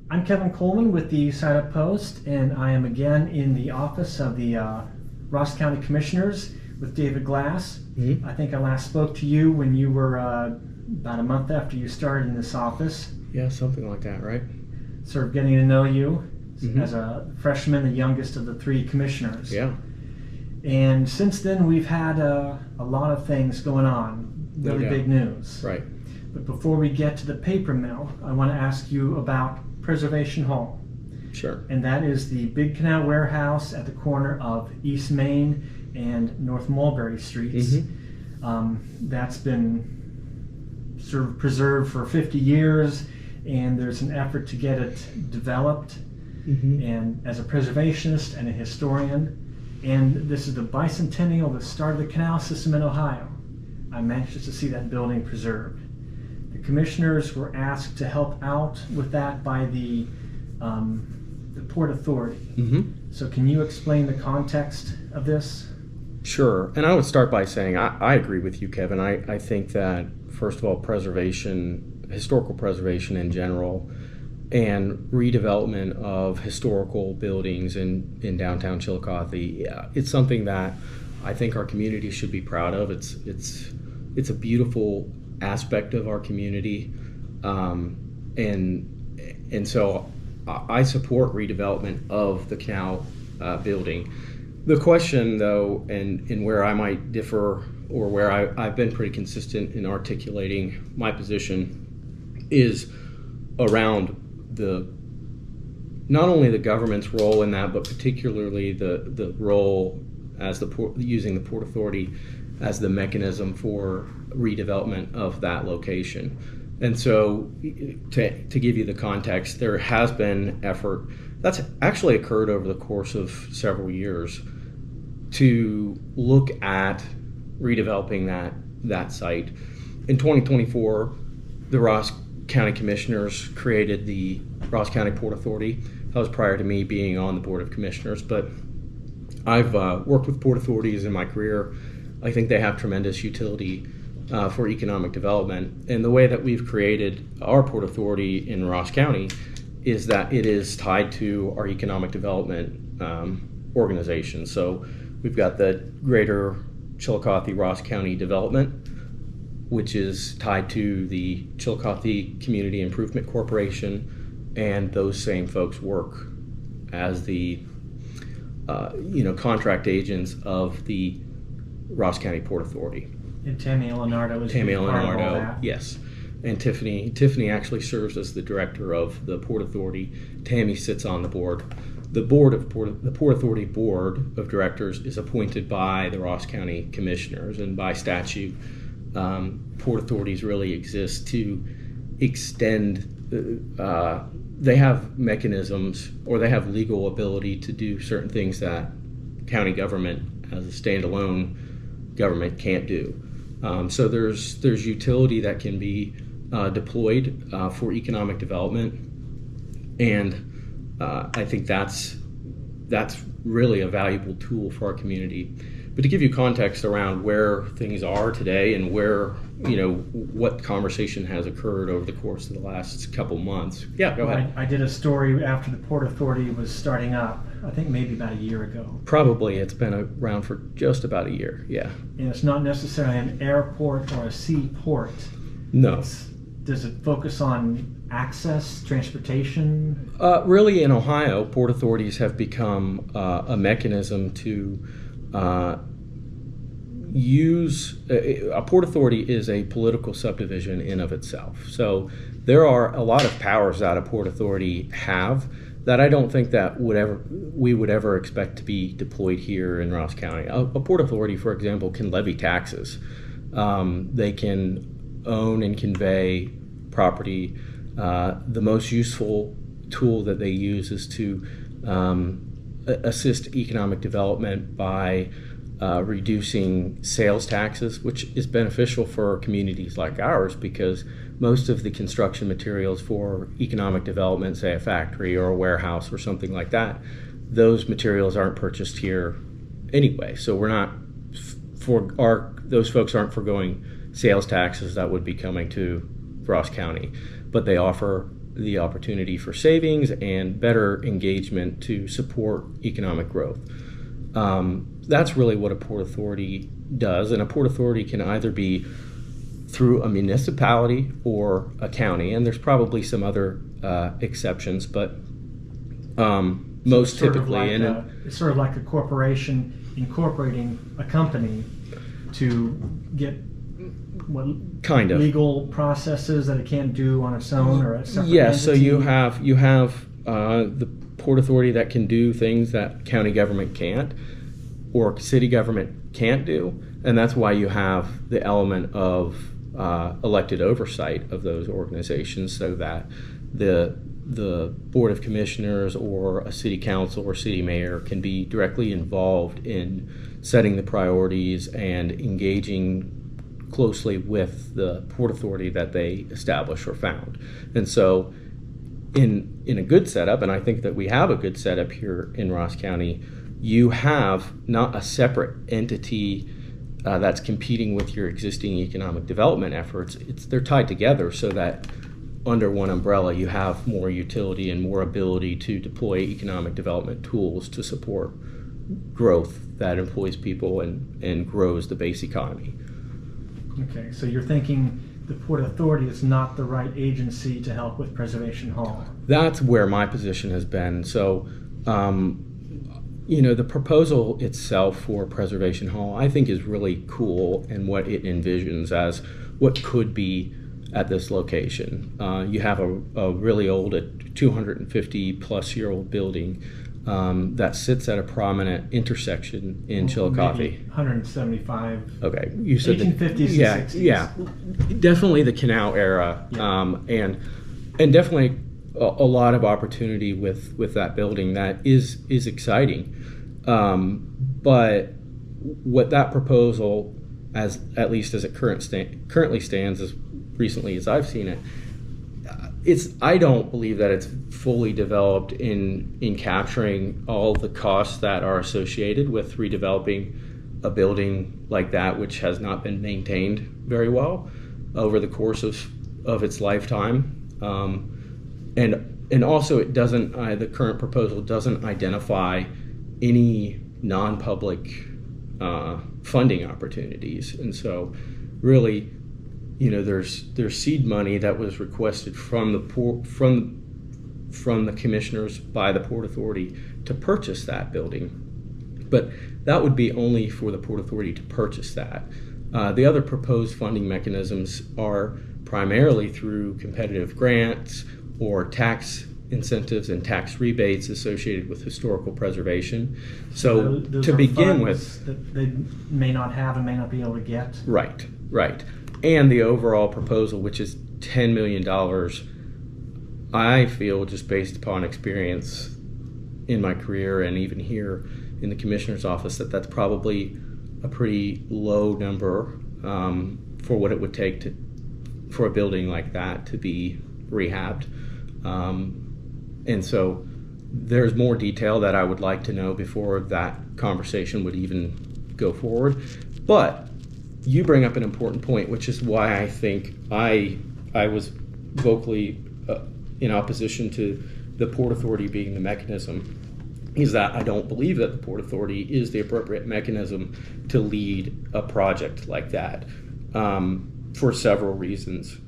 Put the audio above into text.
I'm Kevin Coleman with the Sign Up Post, and I am again in the office of the Ross County Commissioners with David Glass. Mm-hmm. I think I last spoke to you when you were about a month after you started in this office. Yeah, something like that, right? Sort of getting to know you Mm-hmm. as a freshman, the youngest of the three commissioners. Yeah. And since then, we've had a lot of things going on, really No doubt. big news. Right. But before we get to the paper mill, I want to ask you about Preservation Hall. Sure. And that is the Big Canal Warehouse at the corner of East Main and North Mulberry Streets. That's been sort of preserved for 50 years, and there's an effort to get it developed. And as a preservationist and a historian, and this is the bicentennial of the start of the canal system in Ohio, I'm anxious to see that building preserved. The commissioners were asked to help out with that by the Port Authority. So can you explain the context of this? Sure. And I would start by saying I agree with you, Kevin. I think that, first of all, preservation, historical preservation in general, and redevelopment of historical buildings in downtown Chillicothe, it's something that I think our community should be proud of. It's a beautiful aspect of our community, and so I support redevelopment of the canal building. The question, though, and where I might differ, or where I've been pretty consistent in articulating my position, is around not only the government's role in that, but particularly the role as using the Port Authority as the mechanism for redevelopment of that location. And so, to give you the context, there has been effort that's actually occurred over the course of several years to look at redeveloping that site. In 2024, the Ross County Commissioners created the Ross County Port Authority. That was prior to me being on the Board of Commissioners, but I've worked with port authorities in my career. I think they have tremendous utility for economic development. And the way that we've created our Port Authority in Ross County is that it is tied to our economic development organization. So we've got the Greater Chillicothe Ross County Development, which is tied to the Chillicothe Community Improvement Corporation, and those same folks work as the contract agents of the Ross County Port Authority. And Tammy Leonardo is Tammy part of all Leonardo, that. yes. And Tiffany actually serves as the director of the Port Authority. Tammy sits on the board. The Port Authority Board of Directors is appointed by the Ross County Commissioners, and by statute, port authorities really exist to extend. They have mechanisms, or they have legal ability to do certain things that county government, as a standalone government, can't do. So there's utility that can be deployed for economic development, and I think that's really a valuable tool for our community. But to give you context around where things are today and where, what conversation has occurred over the course of the last couple months. Yeah, go ahead. I did a story after the Port Authority was starting up, I think maybe about a year ago. Probably. It's been around for just about a year, yeah. And it's not necessarily an airport or a seaport. No. Does it focus on access, transportation? Really, in Ohio, port authorities have become a mechanism to use. A port authority is a political subdivision in of itself. So there are a lot of powers that a port authority have that I don't think that we would ever expect to be deployed here in Ross County. A port authority, for example, can levy taxes. They can own and convey property. The most useful tool that they use is to assist economic development by reducing sales taxes, which is beneficial for communities like ours, because most of the construction materials for economic development, say a factory or a warehouse or something like that, those materials aren't purchased here anyway. So we're not those folks aren't foregoing sales taxes that would be coming to Ross County, but they offer the opportunity for savings and better engagement to support economic growth. That's really what a Port Authority does, and a Port Authority can either be through a municipality or a county, and there's probably some other exceptions, but most typically it's sort of like a corporation incorporating a company to get what kind of legal processes that it can't do on its own or a separate yes. So entity. you have the Port Authority that can do things that county government can't or city government can't do, and that's why you have the element of elected oversight of those organizations, so that the Board of Commissioners or a city council or city mayor can be directly involved in setting the priorities and engaging closely with the Port Authority that they establish or found. And so in a good setup, and I think that we have a good setup here in Ross County, you have not a separate entity that's competing with your existing economic development efforts. They're tied together so that under one umbrella you have more utility and more ability to deploy economic development tools to support growth that employs people and grows the base economy. Okay, so you're thinking the Port Authority is not the right agency to help with Preservation Hall. That's where my position has been. So, the proposal itself for Preservation Hall, I think, is really cool, and what it envisions as what could be at this location. You have a really old, 250 plus year old building that sits at a prominent intersection in Chillicothe. Maybe 175. Okay, you said 1850s yeah, and 60s. yeah, definitely the canal era, Yeah. and definitely a lot of opportunity with that building that is exciting. But what that proposal, at least as it currently stands, as recently as I've seen it, I don't believe that it's fully developed in capturing all the costs that are associated with redeveloping a building like that, which has not been maintained very well over the course of its lifetime. And also it doesn't, the current proposal doesn't identify any non-public funding opportunities. And so really, there's seed money that was requested from the commissioners by the Port Authority to purchase that building, but that would be only for the Port Authority to purchase that. The other proposed funding mechanisms are primarily through competitive grants or tax incentives and tax rebates associated with historical preservation. So those to are begin funds with, that they may not have and may not be able to get. right. And the overall proposal, which is $10 million, I feel, just based upon experience in my career and even here in the commissioner's office, that's probably a pretty low number for what it would take for a building like that to be rehabbed. And so there's more detail that I would like to know before that conversation would even go forward. But you bring up an important point, which is why I think I was vocally in opposition to the Port Authority being the mechanism, is that I don't believe that the Port Authority is the appropriate mechanism to lead a project like that, for several reasons.